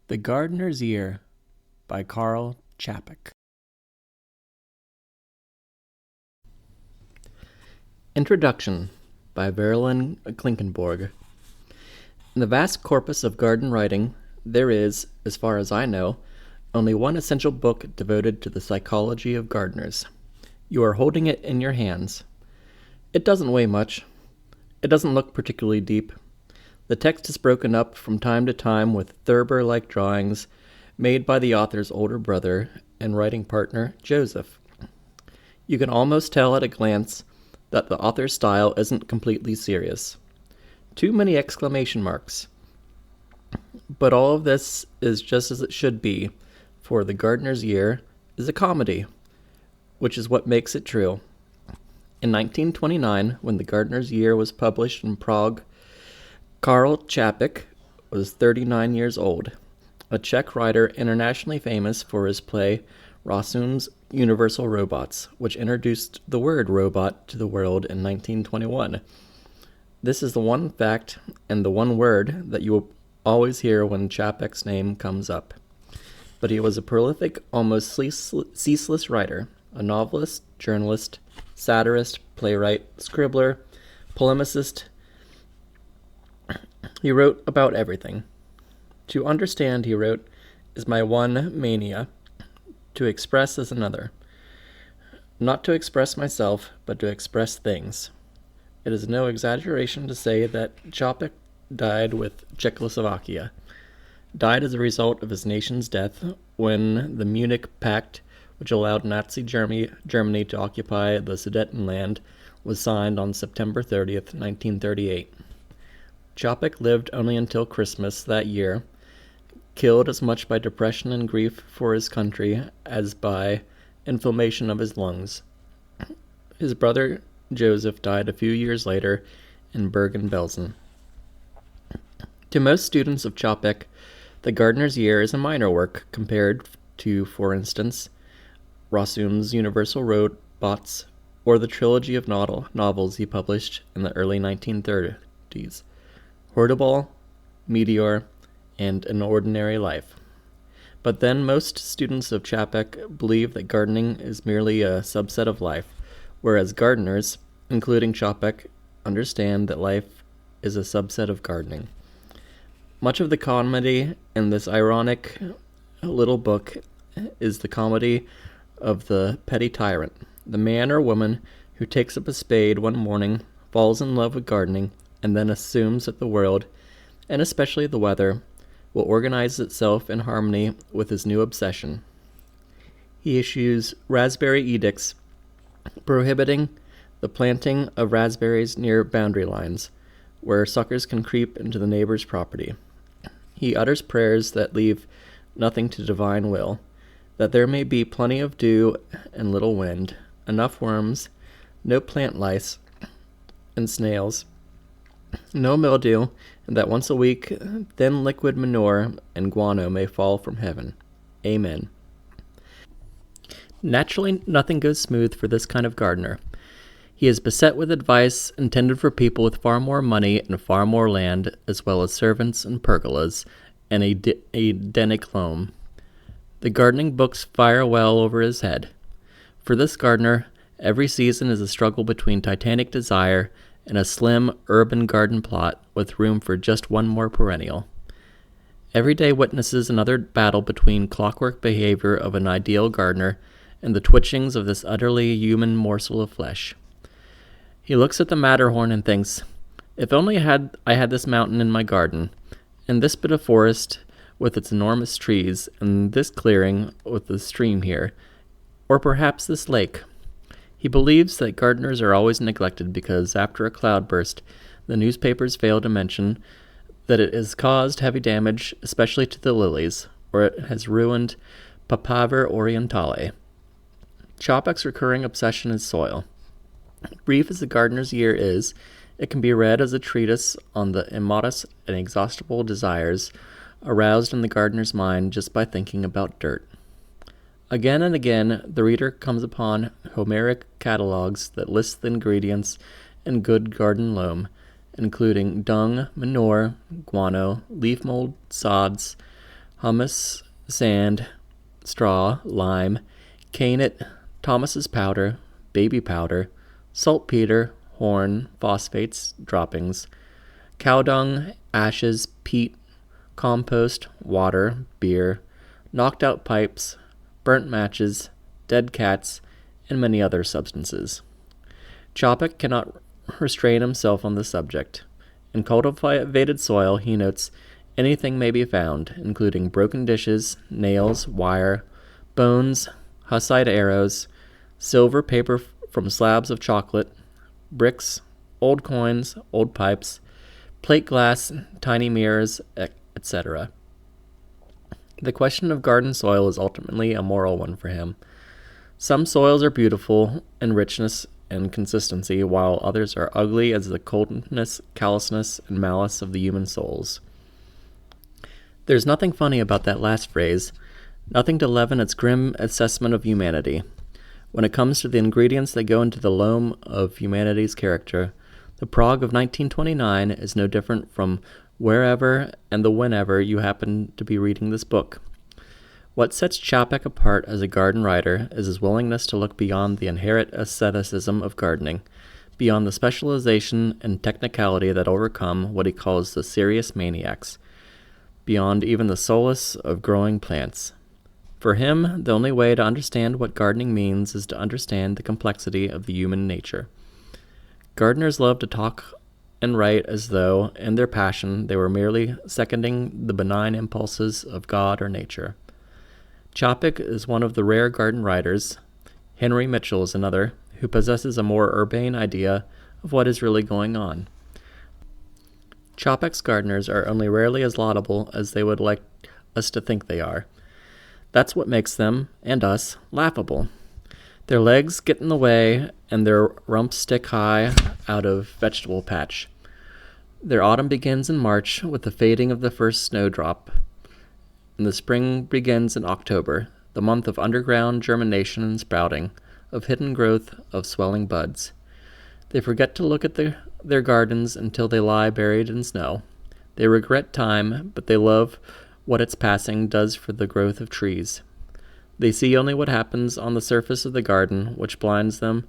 The Gardener's Year by Karel Čapek. Introduction by Verlyn Klinkenborg. In the vast corpus of garden writing, there is, as far as I know, only one essential book devoted to the psychology of gardeners. You are holding it in your hands. It doesn't weigh much. It doesn't look particularly deep. The text is broken up from time to time with Thurber-like drawings made by the author's older brother and writing partner, Joseph. You can almost tell at a glance that the author's style isn't completely serious. Too many exclamation marks. But all of this is just as it should be, for The Gardener's Year is a comedy, which is what makes it true. In 1929, when The Gardener's Year was published in Prague, Karel Čapek was 39 years old, a Czech writer internationally famous for his play Rossum's Universal Robots, which introduced the word robot to the world in 1921. This is the one fact and the one word that you will always hear when Čapek's name comes up. But he was a prolific, almost ceaseless writer, a novelist, journalist, satirist, playwright, scribbler, polemicist. He wrote about everything. To understand, he wrote, is my one mania. To express is another. Not to express myself, but to express things. It is no exaggeration to say that Čapek died with Czechoslovakia. Died as a result of his nation's death when the Munich Pact, which allowed Nazi Germany to occupy the Sudetenland, was signed on September 30th, 1938. Čapek lived only until Christmas that year, killed as much by depression and grief for his country as by inflammation of his lungs. His brother Joseph died a few years later in Bergen-Belsen. To most students of Čapek, The Gardener's Year is a minor work compared to, for instance, Rossum's Universal Robots or the trilogy of novels he published in the early 1930s. Horrible, Meteor, and An Ordinary Life. But then most students of Čapek believe that gardening is merely a subset of life, whereas gardeners, including Čapek, understand that life is a subset of gardening. Much of the comedy in this ironic little book is the comedy of the petty tyrant, the man or woman who takes up a spade one morning, falls in love with gardening, and then assumes that the world, and especially the weather, will organize itself in harmony with his new obsession. He issues raspberry edicts prohibiting the planting of raspberries near boundary lines, where suckers can creep into the neighbor's property. He utters prayers that leave nothing to divine will, that there may be plenty of dew and little wind, enough worms, no plant lice and snails, no mildew, and that once a week thin liquid manure and guano may fall from heaven. Amen. Naturally, nothing goes smooth for this kind of gardener. He is beset with advice intended for people with far more money and far more land, as well as servants and pergolas, and a Denic loam. The gardening books fire well over his head. For this gardener, every season is a struggle between titanic desire and a slim urban garden plot with room for just one more perennial. Every day witnesses another battle between clockwork behavior of an ideal gardener and the twitchings of this utterly human morsel of flesh. He looks at the Matterhorn and thinks, if only I had this mountain in my garden, and this bit of forest with its enormous trees, and this clearing with the stream here, or perhaps this lake. He believes that gardeners are always neglected because after a cloudburst, the newspapers fail to mention that it has caused heavy damage, especially to the lilies, or it has ruined Papaver orientale. Čapek's recurring obsession is soil. Brief as The Gardener's Year is, it can be read as a treatise on the immodest and inexhaustible desires aroused in the gardener's mind just by thinking about dirt. Again and again, the reader comes upon Homeric catalogues that list the ingredients in good garden loam, including dung, manure, guano, leaf mold, sods, hummus, sand, straw, lime, kainit, Thomas's powder, baby powder, saltpeter, horn, phosphates, droppings, cow dung, ashes, peat, compost, water, beer, knocked out pipes, burnt matches, dead cats, and many other substances. Čapek cannot restrain himself on the subject. In cultivated soil, he notes anything may be found, including broken dishes, nails, wire, bones, Hussite arrows, silver paper from slabs of chocolate, bricks, old coins, old pipes, plate glass, tiny mirrors, etc. The question of garden soil is ultimately a moral one for him. Some soils are beautiful in richness and consistency, while others are ugly as the coldness, callousness, and malice of the human souls. There's nothing funny about that last phrase, nothing to leaven its grim assessment of humanity. When it comes to the ingredients that go into the loam of humanity's character, the Prague of 1929 is no different from wherever and the whenever you happen to be reading this book. What sets Čapek apart as a garden writer is his willingness to look beyond the inherent asceticism of gardening, beyond the specialization and technicality that overcome what he calls the serious maniacs, beyond even the solace of growing plants. For him, the only way to understand what gardening means is to understand the complexity of the human nature. Gardeners love to talk and write as though, in their passion, they were merely seconding the benign impulses of God or nature. Čapek is one of the rare garden writers, Henry Mitchell is another, who possesses a more urbane idea of what is really going on. Čapek's gardeners are only rarely as laudable as they would like us to think they are. That's what makes them, and us, laughable. Their legs get in the way, and their rumps stick high out of vegetable patch. Their autumn begins in March with the fading of the first snowdrop, and the spring begins in October, the month of underground germination and sprouting, of hidden growth, of swelling buds. They forget to look at their gardens until they lie buried in snow. They regret time, but they love what its passing does for the growth of trees. They see only what happens on the surface of the garden, which blinds them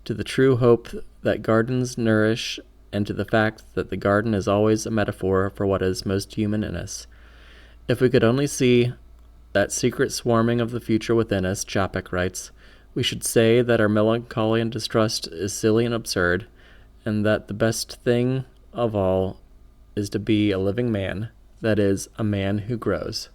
to the true hope that gardens nourish and to the fact that the garden is always a metaphor for what is most human in us. If we could only see that secret swarming of the future within us, Čapek writes, we should say that our melancholy and distrust is silly and absurd, and that the best thing of all is to be a living man, that is, a man who grows.